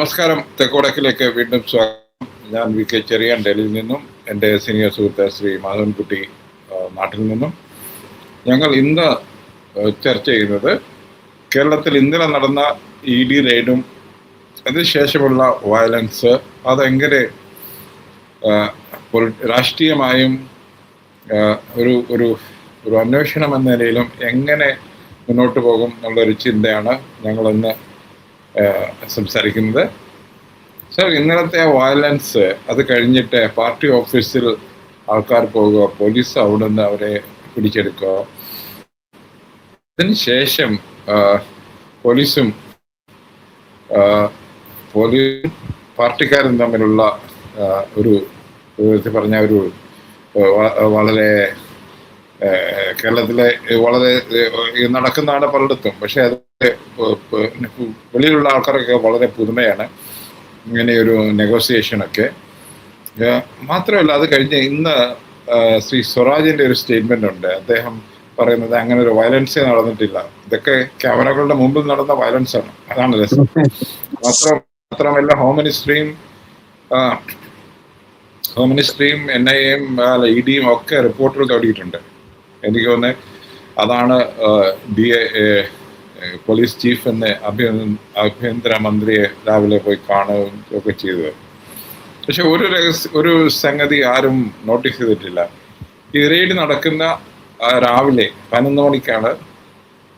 നമസ്കാരം. തെക്കോടക്കിലേക്ക് വീണ്ടും സ്വാഗതം. ഞാൻ വി കെ ചെറിയാൻ, ഡൽഹിയിൽ നിന്നും. എൻ്റെ സീനിയർ സുഹൃത്ത് ശ്രീ മാധവൻകുട്ടി നാട്ടിൽ നിന്നും. ഞങ്ങൾ ഇന്ന് ചർച്ച ചെയ്യുന്നത് കേരളത്തിൽ ഇന്നലെ നടന്ന ED റെയ്ഡും അതിനുശേഷമുള്ള വയലൻസ്, അതെങ്ങനെ രാഷ്ട്രീയമായും ഒരു ഒരു ഒരു അന്വേഷണം എന്ന നിലയിലും എങ്ങനെ മുന്നോട്ട് പോകും എന്നുള്ളൊരു ചിന്തയാണ് ഞങ്ങളിന്ന് സംസാരിക്കുന്നത്. സർ, ഇന്നലത്തെ വയലൻസ്, അത് കഴിഞ്ഞിട്ട് പാർട്ടി ഓഫീസിൽ ആൾക്കാർ പോവുക, പോലീസ് അവിടെ നിന്ന് അവരെ പിടിച്ചെടുക്കുക, അതിനുശേഷം പോലീസും പാർട്ടിക്കാരും തമ്മിലുള്ള ഒരു പറഞ്ഞ ഒരു വളരെ കേരളത്തിലെ വളരെ നടക്കുന്നതാണ് പലയിടത്തും. പക്ഷെ അത് വെളിയിലുള്ള ആൾക്കാരൊക്കെ വളരെ പുതുമയാണ് ഇങ്ങനെയൊരു നെഗോസിയേഷനൊക്കെ. മാത്രമല്ല, അത് കഴിഞ്ഞ് ഇന്ന് ശ്രീ സ്വരാജിന്റെ ഒരു സ്റ്റേറ്റ്മെന്റ് ഉണ്ട്. അദ്ദേഹം പറയുന്നത് അങ്ങനെ ഒരു വയലൻസേ നടന്നിട്ടില്ല, ഇതൊക്കെ ക്യാമറകളുടെ മുമ്പിൽ നടന്ന വയലൻസ് ആണ്, അതാണ് രസം. മാത്രമല്ല ഹോം മിനിസ്ട്രിയും NIAയും EDയും ഒക്കെ റിപ്പോർട്ടുകൾ തേടിയിട്ടുണ്ട്. എനിക്ക് തോന്നുന്നത് അതാണ് പോലീസ് ചീഫ് എന്ന ആഭ്യന്തര മന്ത്രിയെ രാവിലെ പോയി കാണുകയും ഒക്കെ ചെയ്തത്. പക്ഷെ ഒരു സംഗതി ആരും നോട്ടീസ് ചെയ്തിട്ടില്ല. ഈ റെയ്ഡ് നടക്കുന്ന രാവിലെ 11 മണിക്കാണ്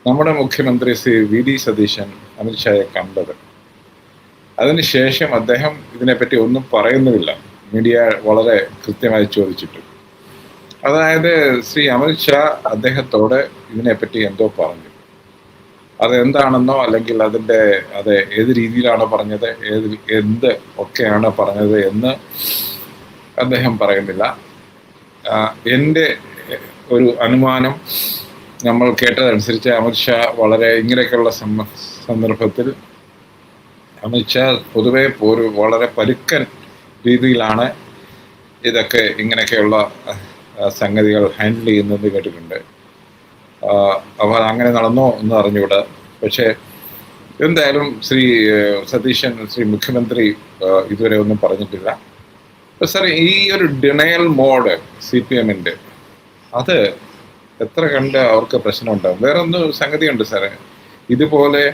നമ്മുടെ മുഖ്യമന്ത്രി ശ്രീ VD സതീശൻ അമിത്ഷായെ കണ്ടത്. അതിനുശേഷം അദ്ദേഹം ഇതിനെപ്പറ്റി ഒന്നും പറയുന്നുമില്ല, മീഡിയ വളരെ കൃത്യമായി ചോദിച്ചിട്ട്. അതായത് ശ്രീ അമിത്ഷാ അദ്ദേഹത്തോട് ഇതിനെപ്പറ്റി എന്തോ പറഞ്ഞു. അതെന്താണെന്നോ അല്ലെങ്കിൽ അത് ഏത് രീതിയിലാണോ പറഞ്ഞത്, എന്ത് ഒക്കെയാണ് പറഞ്ഞത് എന്ന് അദ്ദേഹം പറയുന്നില്ല. എൻ്റെ ഒരു അനുമാനം, നമ്മൾ കേട്ടതനുസരിച്ച് അമിത്ഷാ ഇങ്ങനെയൊക്കെയുള്ള സന്ദർഭത്തിൽ അമിത്ഷാ പൊതുവെ വളരെ പരുക്കൻ രീതിയിലാണ് ഇങ്ങനെയൊക്കെയുള്ള സംഗതികൾ ഹാൻഡിൽ ചെയ്യുന്നത് കേട്ടിട്ടുണ്ട്. അപ്പോൾ അങ്ങനെ നടന്നോ എന്ന് അറിഞ്ഞുകൂടാ. പക്ഷേ എന്തായാലും ശ്രീ മുഖ്യമന്ത്രി ഇതുവരെ ഒന്നും പറഞ്ഞിട്ടില്ല. സാർ, ഈ ഒരു ഡിനയൽ മോഡ് CPMന്റെ, അത് എത്ര കണ്ട് അവർക്ക് പ്രശ്നമുണ്ടാകും. വേറെ ഒന്ന് സംഗതിയുണ്ട് സാറേ, ഇതുപോലെ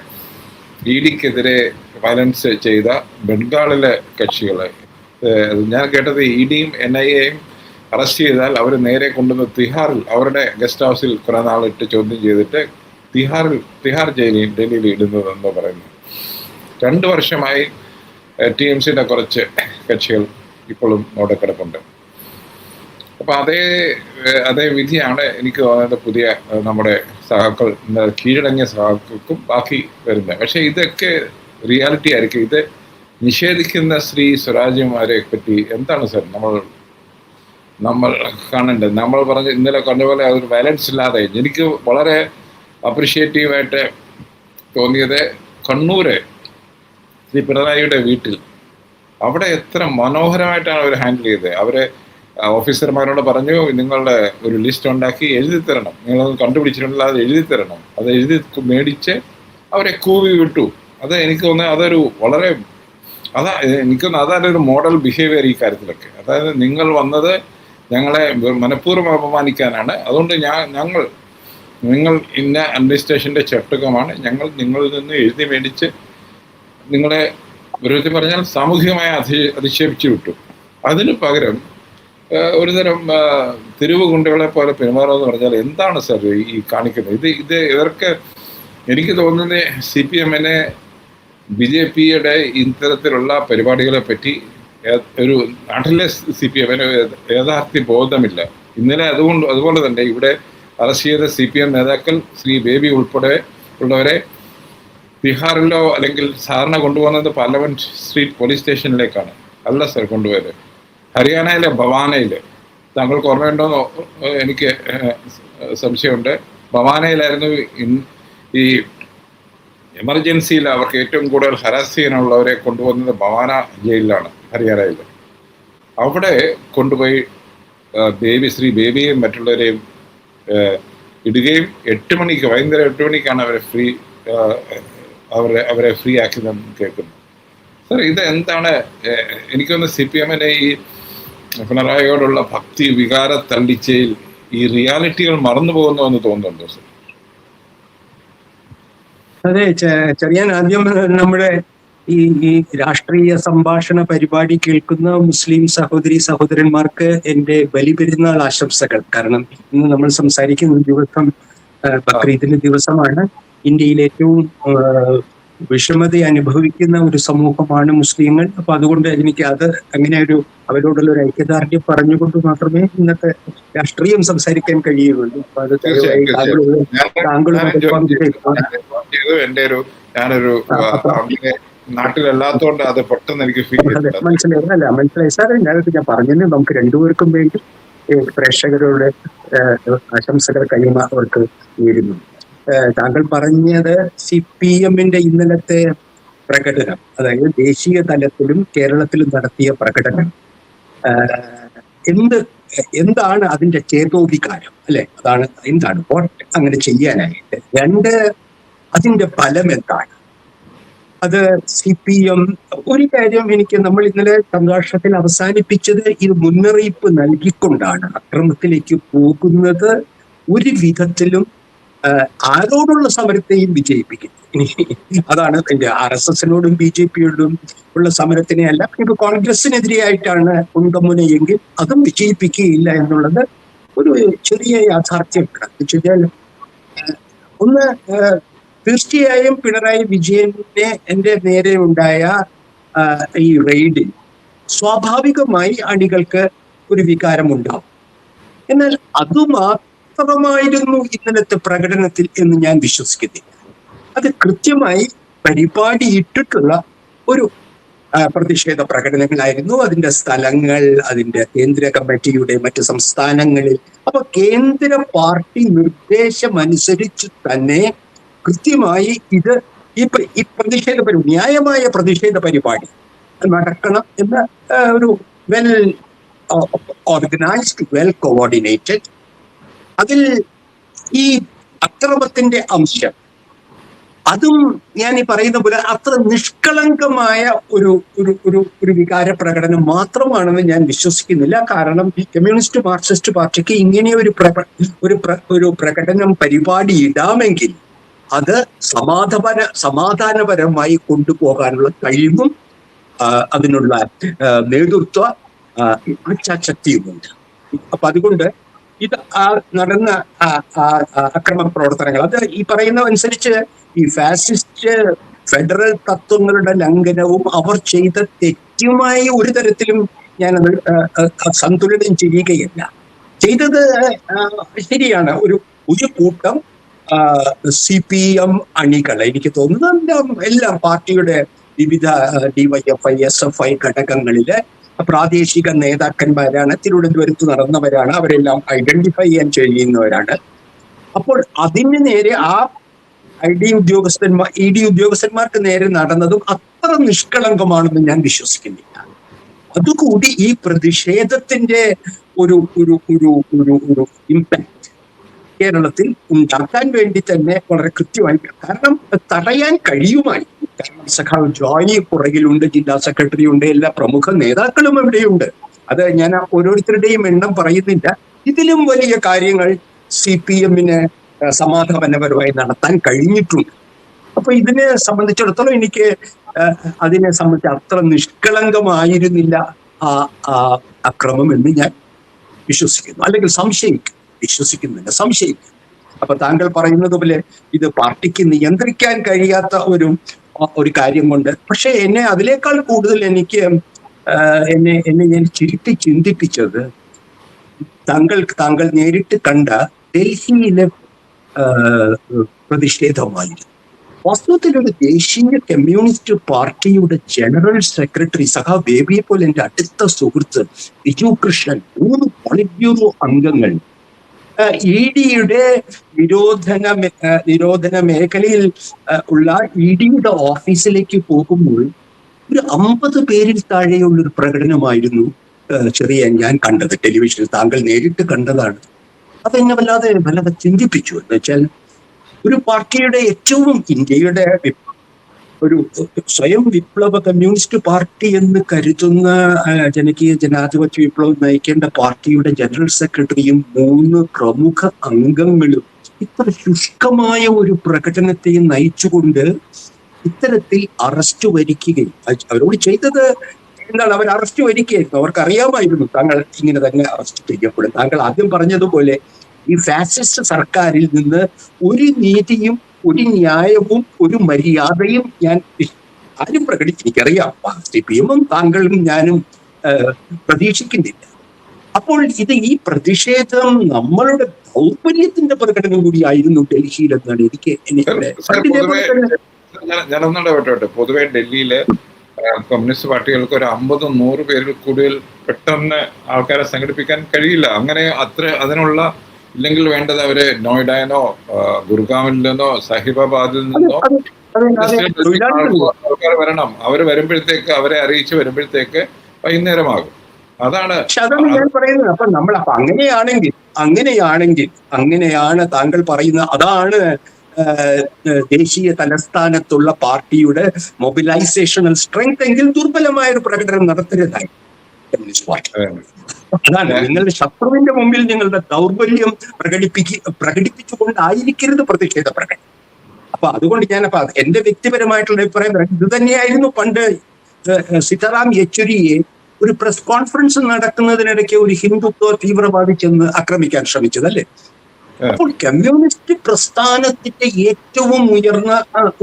EDക്കെതിരെ വയലൻസ് ചെയ്ത ബംഗാളിലെ കക്ഷികളെ ഞാൻ കേട്ടത് EDയും NIAയും അറസ്റ്റ് ചെയ്താൽ അവർ നേരെ കൊണ്ടുവന്ന് തിഹാറിൽ, അവരുടെ ഗസ്റ്റ് ഹൗസിൽ കുറെ നാളിട്ട് ചോദ്യം ചെയ്തിട്ട് തിഹാർ ഡൽഹിയിൽ ഇടുന്നതെന്നോ പറയുന്നു. 2 വർഷമായി TMCയുടെ കുറച്ച് കക്ഷികൾ ഇപ്പോഴും അവിടെ കിടപ്പുണ്ട്. അപ്പൊ അതേ വിധിയാണ് എനിക്ക് തോന്നുന്നത് പുതിയ നമ്മുടെ സഹാക്കൾ, കീഴടങ്ങിയ സഹാക്കൾക്കും ബാക്കി വരുന്നത്. പക്ഷെ ഇതൊക്കെ റിയാലിറ്റി ആയിരിക്കും. ഇത് നിഷേധിക്കുന്ന ശ്രീ സ്വരാജ്യമാരെ പറ്റി എന്താണ് സാർ നമ്മൾ കാണേണ്ടത്? നമ്മൾ ഇന്നലെ കണ്ടപോലെ അതൊരു വയലൻസ് ഇല്ലാതെ, എനിക്ക് വളരെ അപ്രിഷ്യേറ്റീവായിട്ട് തോന്നിയത് കണ്ണൂര് ശ്രീ പിണറായിയുടെ വീട്ടിൽ, അവിടെ എത്ര മനോഹരമായിട്ടാണ് അവർ ഹാൻഡിൽ ചെയ്തത്. അവരെ ഓഫീസർമാരോട് പറഞ്ഞു, നിങ്ങളുടെ ഒരു ലിസ്റ്റ് ഉണ്ടാക്കി എഴുതി തരണം, നിങ്ങളത് കണ്ടുപിടിച്ചിട്ടുണ്ടെങ്കിൽ അത് എഴുതി തരണം. അത് എഴുതി മേടിച്ച് അവരെ കൂവി വിട്ടു. അത് എനിക്ക് തോന്നുന്നത് അതൊരു വളരെ അതൊരു മോഡൽ ബിഹേവിയർ ഈ കാര്യത്തിലൊക്കെ. അതായത് നിങ്ങൾ വന്നത് ഞങ്ങളെ മനഃപൂർവ്വം അപമാനിക്കാനാണ്, അതുകൊണ്ട് നിങ്ങൾ ഇന്ന അഡ്മിനിസ്ട്രേഷന്റെ ചട്ടകമാണ്, ഞങ്ങൾ നിങ്ങളിൽ നിന്ന് എഴുതി മേടിച്ച് നിങ്ങളെ വിരോധി പറഞ്ഞാൽ സാമൂഹികമായി അധിക്ഷേപിച്ചു വിട്ടു. അതിന് പകരം ഒരുതരം തെരുവ് ഗുണ്ടകളെ പോലെ പെരുമാറുമെന്ന് പറഞ്ഞാൽ എന്താണ് സാർ ഈ കാണിക്കുന്നത്? ഇവർക്ക് എനിക്ക് തോന്നുന്നത് CPMനെ BJPയുടെ ഇത്തരത്തിലുള്ള പരിപാടികളെ പറ്റി ഒരു നാട്ടിലെ CPMന് യാഥാർത്ഥ്യ ബോധമില്ല. ഇന്നലെ അതുപോലെ തന്നെ ഇവിടെ അറസ്റ്റ് ചെയ്ത CPM നേതാക്കൾ ശ്രീ ബേബി ഉൾപ്പെടെ ഉള്ളവരെ ബീഹാറിലോ അല്ലെങ്കിൽ സാറിനെ കൊണ്ടുപോകുന്നത് പാർലമെന്റ് സ്ട്രീറ്റ് പോലീസ് സ്റ്റേഷനിലേക്കാണ്, അല്ല സർ കൊണ്ടുപോയത്. ഹരിയാനയിലെ ഭവാനയിൽ, താങ്കൾക്ക് ഓർമ്മയുണ്ടോയെന്നോ എനിക്ക് സംശയമുണ്ട്. ഭവാനയിലായിരുന്നു ഈ എമർജൻസിയിൽ അവർക്ക് ഏറ്റവും കൂടുതൽ ഹരാസ് ചെയ്യാനുള്ളവരെ കൊണ്ടുപോകുന്നത് ഭവാന ജയിലിലാണ്, ഹരിയാനയിൽ. അവിടെ കൊണ്ടുപോയി ശ്രീ ബേബിയെയും മറ്റുള്ളവരെയും ഇടുകയും വൈകുന്നേരം 8 മണിക്കാണ് അവരെ ഫ്രീ ആക്കിയതെന്ന് കേൾക്കുന്നു. സാർ ഇത് എന്താണ് എനിക്കൊന്ന് CPM-നെ ഈ പിണറായിയോടുള്ള ഭക്തി വികാര തള്ളിച്ചയിൽ ഈ റിയാലിറ്റികൾ മറന്നു പോകുന്നു എന്ന് തോന്നുന്നുണ്ടോ സാർ? അതെ, ചെറിയാൻ ആദ്യം നമ്മുടെ ഈ ഈ രാഷ്ട്രീയ സംഭാഷണ പരിപാടി കേൾക്കുന്ന മുസ്ലിം സഹോദരി സഹോദരന്മാർക്ക് എന്റെ ബലിപെരുന്നാൾ ആശംസകൾ. കാരണം ഇന്ന് നമ്മൾ സംസാരിക്കുന്ന ദിവസം ബക്രീദിന്റെ ദിവസമാണ്. ഇന്ത്യയിൽ ഏറ്റവും വിഷമത അനുഭവിക്കുന്ന ഒരു സമൂഹമാണ് മുസ്ലിങ്ങൾ. അപ്പൊ അതുകൊണ്ട് എനിക്ക് അത് അങ്ങനെ അവരോടുള്ള ഒരു ഐക്യദാർഢ്യം പറഞ്ഞുകൊണ്ട് മാത്രമേ ഇന്നത്തെ രാഷ്ട്രീയം സംസാരിക്കാൻ കഴിയുള്ളൂ. അപ്പൊ അത് ഞാനൊരു നാട്ടിലല്ലാത്തോണ്ട് അത് പെട്ടെന്ന് എനിക്ക് മനസ്സിലായി സാർ. ഞാനത് ഞാൻ പറഞ്ഞത് നമുക്ക് രണ്ടുപേർക്കും വേണ്ടി പ്രേക്ഷകരുടെ ആശംസകൾ അവർക്ക് നേരുന്നു. താങ്കൾ പറഞ്ഞത് CPM-ന്റെ ഇന്നലത്തെ പ്രകടനം, അതായത് ദേശീയ തലത്തിലും കേരളത്തിലും നടത്തിയ പ്രകടനം, എന്താണ് അതിന്റെ ചേതോവികാരം, അല്ലെ? എന്താണ് അങ്ങനെ ചെയ്യാനായിട്ട്? രണ്ട്, അതിന്റെ ഫലം എന്താണ്? അത് CPM ഒരു കാര്യം നമ്മൾ ഇന്നലെ സംഘർഷത്തിൽ അവസാനിപ്പിച്ചത് ഇത് മുന്നറിയിപ്പ് നൽകിക്കൊണ്ടാണ് അക്രമത്തിലേക്ക് പോകുന്നത്. ഒരു വിധത്തിലും ആരോടുള്ള സമരത്തെയും വിജയിപ്പിക്കും. അതാണ് എന്റെ RSS-നോടും BJP-യോടും ഉള്ള സമരത്തിനെ അല്ല, ഇപ്പൊ കോൺഗ്രസിനെതിരെയായിട്ടാണ് ഉണ്ടമുനയെങ്കിൽ അതും വിജയിപ്പിക്കുകയില്ല എന്നുള്ളത് ഒരു ചെറിയ യാഥാർത്ഥ്യമാണ്. ഒന്ന്, തീർച്ചയായും പിണറായി വിജയനെ എന്റെ നേരെ ഉണ്ടായ ഈ റെയ്ഡിൽ സ്വാഭാവികമായി അണികൾക്ക് ഒരു വികാരമുണ്ടാവും. എന്നാൽ അതുമാത്രമായിരുന്നു ഇന്നലത്തെ പ്രകടനത്തിൽ എന്ന് ഞാൻ വിശ്വസിക്കുന്നില്ല. അത് കൃത്യമായി പരിപാടിയിട്ടിട്ടുള്ള ഒരു പ്രതിഷേധ പ്രകടനങ്ങളായിരുന്നു. അതിന്റെ സ്ഥലങ്ങൾ, അതിന്റെ കേന്ദ്ര കമ്മിറ്റിയുടെ മറ്റ് സംസ്ഥാനങ്ങളിൽ. അപ്പൊ കേന്ദ്ര പാർട്ടി നിർദ്ദേശമനുസരിച്ച് തന്നെ കൃത്യമായി ഇത് ഈ ന്യായമായ പ്രതിഷേധ പരിപാടി നടക്കണം എന്ന ഒരു വെൽ ഓർഗനൈസ്ഡ്, വെൽ കോർഡിനേറ്റഡ്, അതിൽ ഈ അക്രമത്തിന്റെ അംശം അതും ഞാൻ ഈ പറയുന്ന പോലെ അത്ര നിഷ്കളങ്കമായ ഒരു വികാര പ്രകടനം മാത്രമാണെന്ന് ഞാൻ വിശ്വസിക്കുന്നില്ല. കാരണം കമ്മ്യൂണിസ്റ്റ് മാർക്സിസ്റ്റ് പാർട്ടിക്ക് ഇങ്ങനെ ഒരു പ്രകടനം പരിപാടി ഇടാമെങ്കിൽ അത് സമാധാനപരമായി കൊണ്ടുപോകാനുള്ള കഴിവും അതിനുള്ള നേതൃത്വ ഇച്ഛാശക്തിയുമുണ്ട്. അപ്പൊ അതുകൊണ്ട് ഇത് നടന്ന അക്രമ പ്രവർത്തനങ്ങൾ, അത് ഈ പറയുന്ന അനുസരിച്ച് ഈ ഫാസിസ്റ്റ് ഫെഡറൽ തത്വങ്ങളുടെ ലംഘനവും അവർ ചെയ്ത തെറ്റുമായി ഒരു തരത്തിലും ഞാനത് സന്തുലനം ചെയ്യുകയല്ല. ചെയ്തത് ശരിയാണ്. ഒരു കൂട്ടം CPM അണികൾ, എനിക്ക് തോന്നുന്നു എല്ലാം പാർട്ടിയുടെ വിവിധ DYFI, SFI ഘടകങ്ങളിലെ പ്രാദേശിക നേതാക്കന്മാരാണ്, തിരുവനന്തപുരത്ത് നടന്നവരാണ്, അവരെല്ലാം ഐഡന്റിഫൈ ചെയ്യാൻ കഴിയുന്നവരാണ്. അപ്പോൾ അതിന് നേരെ ED ഉദ്യോഗസ്ഥന്മാർക്ക് നേരെ നടന്നതും അത്ര നിഷ്കളങ്കമാണെന്ന് ഞാൻ വിശ്വസിക്കുന്നില്ല. അതുകൂടി ഈ പ്രതിഷേധത്തിന്റെ ഒരു ഇമ്പാക്ട് കേരളത്തിൽ ഉണ്ടാക്കാൻ വേണ്ടി തന്നെ വളരെ കൃത്യമായി, കാരണം തടയാൻ കഴിയുമായി. കാരണം സഖാവ് ജോയി പുറകിലുണ്ട്, ജില്ലാ സെക്രട്ടറി ഉണ്ട്, എല്ലാ പ്രമുഖ നേതാക്കളും ഇവിടെയുണ്ട്. അത് ഞാൻ ഓരോരുത്തരുടെയും എണ്ണം പറയുന്നില്ല. ഇതിലും വലിയ കാര്യങ്ങൾ CPM-ന് സമാധാനപരമായി നടത്താൻ കഴിഞ്ഞിട്ടുണ്ട്. അപ്പൊ ഇതിനെ സംബന്ധിച്ചിടത്തോളം എനിക്ക് അതിനെ സംബന്ധിച്ച് അത്ര നിഷ്കളങ്കമായിരുന്നില്ല ആ അക്രമം എന്ന് ഞാൻ വിശ്വസിക്കുന്നു, അല്ലെങ്കിൽ സംശയിക്കുന്നു. അപ്പൊ താങ്കൾ പറയുന്നത് പോലെ ഇത് പാർട്ടിക്ക് നിയന്ത്രിക്കാൻ കഴിയാത്ത ഒരു കാര്യം കൊണ്ട്, പക്ഷെ എന്നെ അതിനേക്കാൾ കൂടുതൽ എന്നെ ഞാൻ ചിന്തിപ്പിച്ചത് താങ്കൾ നേരിട്ട് കണ്ട ഡൽഹിയിലെ പ്രതിഷേധമായിരുന്നു. വാസ്തവത്തിൽ ഒരു ദേശീയ കമ്മ്യൂണിസ്റ്റ് പാർട്ടിയുടെ ജനറൽ സെക്രട്ടറി സഖാവ് ബേബിയെ പോലെ എന്റെ അടുത്ത സുഹൃത്ത് ബിജു കൃഷ്ണൻ, 3 പോളിറ്റ് ബ്യൂറോ അംഗങ്ങൾ ED-യുടെ നിരോധന മേഖലയിൽ ഉള്ള ED-യുടെ ഓഫീസിലേക്ക് പോകുമ്പോൾ ഒരു 50 പേരിൽ താഴെയുള്ള ഒരു പ്രകടനമായിരുന്നു ഞാൻ കണ്ടത് ടെലിവിഷനിൽ. താങ്കൾ നേരിട്ട് കണ്ടതാണ്. അതെന്നെ വല്ലാതെ ചിന്തിപ്പിച്ചു. എന്ന് വെച്ചാൽ ഒരു പാർട്ടിയുടെ ഇന്ത്യയുടെ ഒരു സ്വയം വിപ്ലവ കമ്മ്യൂണിസ്റ്റ് പാർട്ടി എന്ന് കരുതുന്ന ജനകീയ ജനാധിപത്യ വിപ്ലവം നയിക്കേണ്ട പാർട്ടിയുടെ ജനറൽ സെക്രട്ടറിയും 3 പ്രമുഖ അംഗങ്ങളും ഇത്ര ശുഷ്കമായ ഒരു പ്രകടനത്തെ നയിച്ചുകൊണ്ട് ഇത്തരത്തിൽ അറസ്റ്റ് വരിക്കുകയും അവരോട് ചെയ്തത് എന്താണ്? അവർ അറസ്റ്റ് വരികയായിരുന്നു. അവർക്ക് അറിയാമായിരുന്നു താങ്കൾ ഇങ്ങനെ തന്നെ അറസ്റ്റ് ചെയ്യപ്പെടും. താങ്കൾ ആദ്യം പറഞ്ഞതുപോലെ ഈ ഫാസിസ്റ്റ് സർക്കാരിൽ നിന്ന് ഒരു നീതിയും ഒരു ന്യായവും ഒരു മര്യാദയും ഞാൻ ആരും എനിക്കറിയാം, CPM-ഉം താങ്കളും ഞാനും പ്രതീക്ഷിക്കുന്നില്ല. അപ്പോൾ ഈ പ്രതിഷേധം നമ്മളുടെ ദൗർബല്യത്തിന്റെ പ്രകടനം കൂടിയായിരുന്നു ഡൽഹിയിൽ എന്നാണ് എനിക്ക് ഞാനൊന്നുകൂടെ വിട്ടോട്ടെ. പൊതുവെ ഡൽഹിയില് കമ്മ്യൂണിസ്റ്റ് പാർട്ടികൾക്ക് ഒരു 50-100 പേരിൽ കൂടുതൽ പെട്ടെന്ന് ആൾക്കാരെ സംഘടിപ്പിക്കാൻ കഴിയില്ല. അങ്ങനെ അതിനുള്ള ഇല്ലെങ്കിൽ വേണ്ടത് അവര് നോയിഡയിലോ ഗുർഗാവിൽ നിന്നോ സാഹിബാബാദിൽ നിന്നോ ആൾക്കാർ വരണം. അവര് വരുമ്പോഴത്തേക്ക് അവരെ അറിയിച്ച് വരുമ്പോഴത്തേക്ക് വൈകുന്നേരമാകും. അതാണ് ഞാൻ പറയുന്നത്. അപ്പൊ അങ്ങനെയാണ് താങ്കൾ പറയുന്ന അതാണ് ദേശീയ തലസ്ഥാനത്തുള്ള പാർട്ടിയുടെ മൊബിലൈസേഷണൽ സ്ട്രെങ്ത് എങ്കിൽ ദുർബലമായ ഒരു പ്രകടനം നടത്തരുതായി കമ്മ്യൂണിസ്റ്റ് പാർട്ടി. അതാണ് നിങ്ങളുടെ ശത്രുവിന്റെ മുമ്പിൽ നിങ്ങളുടെ ദൗർബല്യം പ്രകടിപ്പിച്ചുകൊണ്ടായിരിക്കരുത് പ്രതിഷേധ പ്രകടനം. അപ്പൊ അതുകൊണ്ട് എന്റെ വ്യക്തിപരമായിട്ടുള്ള അഭിപ്രായം ഇത് തന്നെയായിരുന്നു പണ്ട് സീതാറാം യെച്ചൂരിയെ ഒരു പ്രസ് കോൺഫറൻസ് നടക്കുന്നതിനിടയ്ക്ക് ഒരു ഹിന്ദുത്വ തീവ്രവാദി ചെന്ന് ആക്രമിക്കാൻ ശ്രമിച്ചതല്ലേ. അപ്പോൾ കമ്മ്യൂണിസ്റ്റ് പ്രസ്ഥാനത്തിന്റെ ഏറ്റവും ഉയർന്ന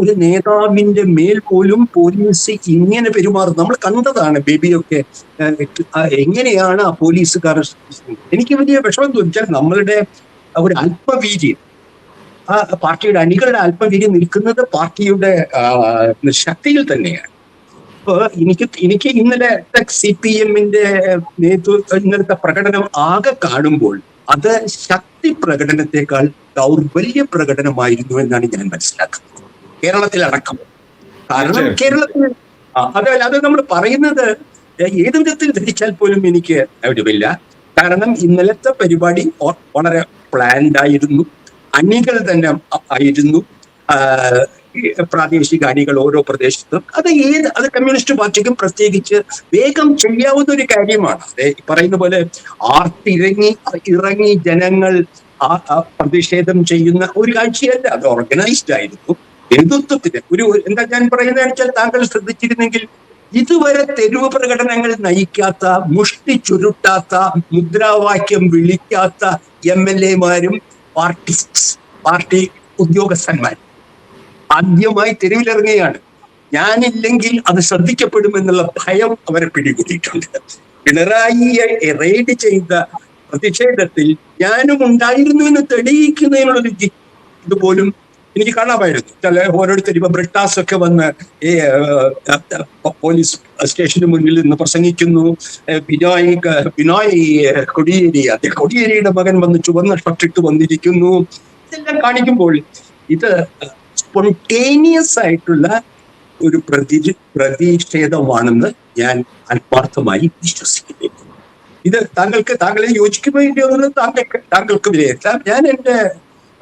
ഒരു നേതാവിന്റെ മേൽ പോലും പോലീസ് ഇങ്ങനെ പെരുമാറും. നമ്മൾ കണ്ടതാണ് ബേബിയൊക്കെ എങ്ങനെയാണ് ആ പോലീസുകാർ. എനിക്ക് വലിയ വിഷമം തോന്നിച്ചാൽ നമ്മളുടെ ഒരു അല്പവീര്യം, ആ പാർട്ടിയുടെ അണികളുടെ അല്പവീര്യം നിൽക്കുന്നത് പാർട്ടിയുടെ ശക്തിയിൽ തന്നെയാണ്. അപ്പൊ എനിക്ക് ഇന്നലെ CPM-ന്റെ ഇന്നലത്തെ പ്രകടനം ആകെ കാണുമ്പോൾ അത് ശക്തി പ്രകടനത്തെക്കാൾ ദൗർബല്യ പ്രകടനമായിരുന്നു എന്നാണ് ഞാൻ മനസ്സിലാക്കുന്നത്, കേരളത്തിലടക്കം. കാരണം കേരളത്തിൽ അത് നമ്മൾ പറയുന്നത് ഏത് വിധത്തിൽ ധരിച്ചാൽ പോലും എനിക്ക് ഒരിവില്ല. കാരണം ഇന്നലത്തെ പരിപാടി വളരെ പ്ലാൻഡ് ആയിരുന്നു. അണികൾ തന്നെ ആയിരുന്നു, പ്രാദേശിക അണികൾ ഓരോ പ്രദേശത്തും. അത് കമ്മ്യൂണിസ്റ്റ് പാർട്ടിക്കും പ്രത്യേകിച്ച് വേഗം ചെയ്യാവുന്ന ഒരു കാര്യമാണ്. പറയുന്ന പോലെ ഇറങ്ങി ജനങ്ങൾ പ്രതിഷേധം ചെയ്യുന്ന ഒരു കാഴ്ചയല്ല, അത് ഓർഗനൈസ്ഡ് ആയിരുന്നു. നേതൃത്വത്തിന് എന്താ ഞാൻ പറയുന്നത് വെച്ചാൽ, താങ്കൾ ശ്രദ്ധിച്ചിരുന്നെങ്കിൽ ഇതുവരെ തെരുവ് പ്രകടനങ്ങൾ നയിക്കാത്ത, മുഷ്ടി ചുരുട്ടാത്ത, മുദ്രാവാക്യം വിളിക്കാത്ത MLA-മാരും പാർട്ടി ഉദ്യോഗസ്ഥന്മാരും ആദ്യമായി തെരുവിലിറങ്ങുകയാണ്. ഞാനില്ലെങ്കിൽ അത് ശ്രദ്ധിക്കപ്പെടുമെന്നുള്ള ഭയം അവരെ പിടികൂടിയിട്ടുണ്ട്. പിണറായിയെ റെയ്ഡ് ചെയ്ത പ്രതിഷേധത്തിൽ ഞാനും ഉണ്ടായിരുന്നു എന്ന് തെളിയിക്കുന്നതിനുള്ളൊരു ഇതുപോലും എനിക്ക് കാണാമായിരുന്നു. ചില ഓരോരുത്തർ ഇപ്പൊ ബ്രിട്ടാസ് ഒക്കെ വന്ന് പോലീസ് സ്റ്റേഷന് മുന്നിൽ നിന്ന് പ്രസംഗിക്കുന്നു. ബിനോയ് കൊടിയേരിയുടെ മകൻ വന്ന് ചുവന്ന ഷർട്ടിട്ട് വന്നിരിക്കുന്നു. ഇതെല്ലാം കാണിക്കുമ്പോൾ ഇത് സ്പോണ്ടേനിയസ് ആയിട്ടുള്ള ഒരു പ്രതിഷേധമാണെന്ന് ഞാൻ ആത്മാർത്ഥമായി വിശ്വസിക്കുന്നു. ഇത് താങ്കളെ യോജിക്കുമോ ഇല്ലയോ എന്നുള്ളത് താങ്കൾക്ക് വിലയിരുത്താം. ഞാൻ എന്റെ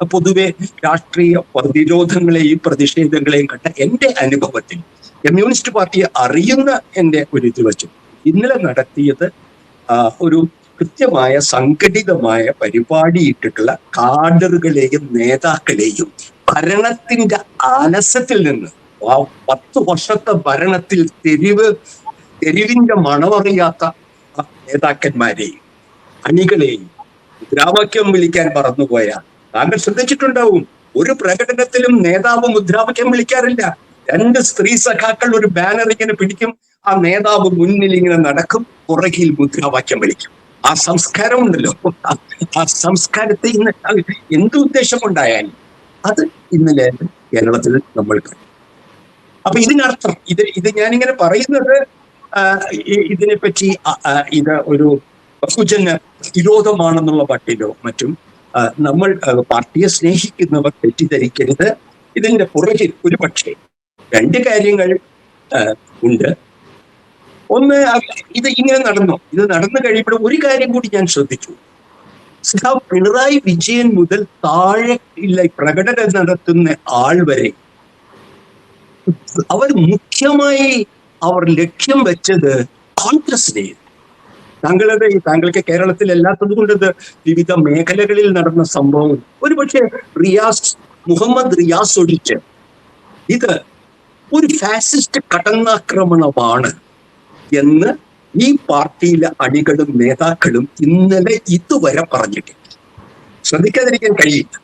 പൊതുവെ രാഷ്ട്രീയ പ്രതിരോധങ്ങളെയും പ്രതിഷേധങ്ങളെയും കണ്ട എന്റെ അനുഭവത്തിൽ കമ്മ്യൂണിസ്റ്റ് പാർട്ടിയെ അറിയുന്ന എന്റെ ഒരു ഇത് വെച്ചു ഇന്നലെ നടത്തിയത് ഒരു കൃത്യമായ സംഘടിതമായ പരിപാടിയിട്ടിട്ടുള്ള കാഡറുകളെയും നേതാക്കളെയും ഭരണത്തിന്റെ ആലസ്യത്തിൽ നിന്ന് 10 വർഷത്തെ ഭരണത്തിൽ തെരുവിന്റെ മണമറിയാത്ത നേതാക്കന്മാരെയും അണികളെയും മുദ്രാവാക്യം വിളിക്കാൻ മറന്നുപോയ താങ്കൾ ശ്രദ്ധിച്ചിട്ടുണ്ടാവും. ഒരു പ്രകടനത്തിലും നേതാവ് മുദ്രാവാക്യം വിളിക്കാറില്ല. 2 സ്ത്രീ സഖാക്കൾ ഒരു ബാനർ ഇങ്ങനെ പിടിക്കും, ആ നേതാവ് മുന്നിൽ ഇങ്ങനെ നടക്കും, പുറകിൽ മുദ്രാവാക്യം വിളിക്കും. ആ സംസ്കാരം ഉണ്ടല്ലോ, ആ സംസ്കാരത്തെ ഇന്ന് എന്ത് ഉദ്ദേശം കൊണ്ടായാലും അത് ഇന്നലെ കേരളത്തിൽ നമ്മൾ കണ്ടു. അപ്പൊ ഇതിനർത്ഥം ഇത് ഞാനിങ്ങനെ പറയുന്നത് ഇതിനെപ്പറ്റി ഇത് ഒരു ബഹുജന വിരോധമാണെന്നുള്ള മട്ടിലോ മറ്റും നമ്മൾ പാർട്ടിയെ സ്നേഹിക്കുന്നവർ തെറ്റിദ്ധരിക്കരുത്. ഇതിന്റെ പുറകിൽ ഒരു പക്ഷേ 2 കാര്യങ്ങൾ ഉണ്ട്. ഒന്ന്, ഇത് ഇങ്ങനെ നടന്നു. ഇത് നടന്നു കഴിയുമ്പോൾ ഒരു കാര്യം കൂടി ഞാൻ ശ്രദ്ധിച്ചു. പിണറായി വിജയൻ മുതൽ താഴെ പ്രകടനം നടത്തുന്ന ആൾ വരെ അവർ മുഖ്യമായി അവർ ലക്ഷ്യം വെച്ചത് കോൺഗ്രസിനെ. താങ്കൾക്ക് കേരളത്തിൽ അല്ലാത്തത് കൊണ്ട് ഇത് വിവിധ മേഖലകളിൽ നടന്ന സംഭവം ഒരുപക്ഷെ മുഹമ്മദ് റിയാസ് ഒഴിച്ച് ഇത് ഒരു ഫാസിസ്റ്റ് കടന്നാക്രമണമാണ് എന്ന് ഈ പാർട്ടിയിലെ അണികളും നേതാക്കളും ഇന്നലെ ഇതുവരെ പറഞ്ഞിട്ടില്ല. ശ്രദ്ധിക്കാതിരിക്കാൻ കഴിയില്ല.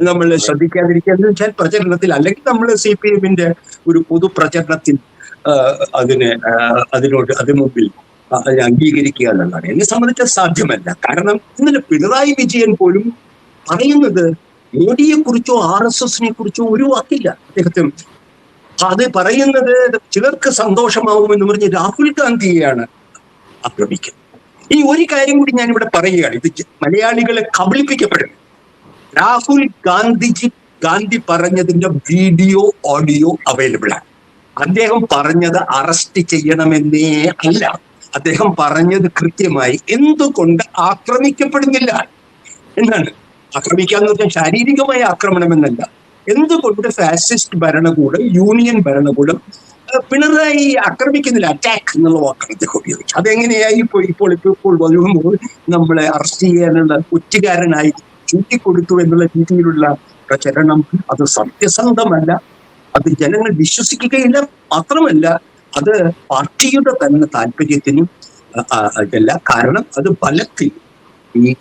നമ്മൾ ശ്രദ്ധിക്കാതിരിക്കുക എന്ന് വെച്ചാൽ പ്രചരണത്തിൽ, അല്ലെങ്കിൽ നമ്മൾ CPM-ന്റെ ഒരു പൊതു പ്രചരണത്തിൽ അതിന് മുമ്പിൽ അംഗീകരിക്കുക എന്നുള്ളതാണ്. എന്നെ സംബന്ധിച്ച സാധ്യമല്ല. കാരണം ഇന്നലെ പിണറായി വിജയൻ പോലും പറയുന്നത് മോഡിയെ കുറിച്ചോ RSSനെ കുറിച്ചോ ഒരു വാക്കില്ല. അദ്ദേഹത്തിന് അത് പറയുന്നത് ചിലർക്ക് സന്തോഷമാവുമെന്ന് പറഞ്ഞ് രാഹുൽ ഗാന്ധിയെയാണ് ആക്രമിക്കുന്നത്. ഈ ഒരു കാര്യം കൂടി ഞാനിവിടെ പറയുകയാണ്, ഇത് മലയാളികളെ കബളിപ്പിക്കപ്പെടും. രാഹുൽ ഗാന്ധി പറഞ്ഞതിന്റെ വീഡിയോ ഓഡിയോ അവൈലബിൾ ആണ്. അദ്ദേഹം പറഞ്ഞത് അറസ്റ്റ് ചെയ്യണമെന്നേ അല്ല, അദ്ദേഹം പറഞ്ഞത് കൃത്യമായി എന്തുകൊണ്ട് ആക്രമിക്കപ്പെടുന്നില്ല എന്നാണ്. ആക്രമിക്കാന്ന് പറഞ്ഞാൽ ശാരീരികമായ ആക്രമണം എന്നല്ല, എന്തുകൊണ്ട് ഫാസിസ്റ്റ് ഭരണകൂടം, യൂണിയൻ ഭരണകൂടം പിണറായി ആക്രമിക്കുന്നില്ല, അറ്റാക്ക് എന്നുള്ള വാക്കാണ് അദ്ദേഹം ഉപയോഗിച്ചു. അതെങ്ങനെയായി ഇപ്പോൾ വരുമ്പോൾ നമ്മളെ അറസ്റ്റ് ചെയ്യാനുള്ള കുറ്റക്കാരനായി ചൂണ്ടിക്കൊടുത്തു എന്നുള്ള രീതിയിലുള്ള പ്രചരണം അത് സത്യസന്ധമല്ല, അത് ജനങ്ങൾ വിശ്വസിക്കുകയില്ല. മാത്രമല്ല അത് പാർട്ടിയുടെ തന്നെ താല്പര്യത്തിനും ഇതല്ല. കാരണം അത് ബലത്തിൽ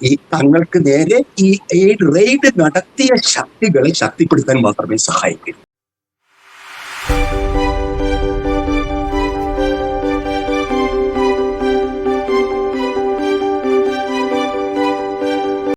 ഈ തങ്ങൾക്ക് നേരെ ഈ റെയ്ഡ് നടത്തിയ ശക്തികളെ ശക്തിപ്പെടുത്താൻ മാത്രമേ സഹായിക്കൂ.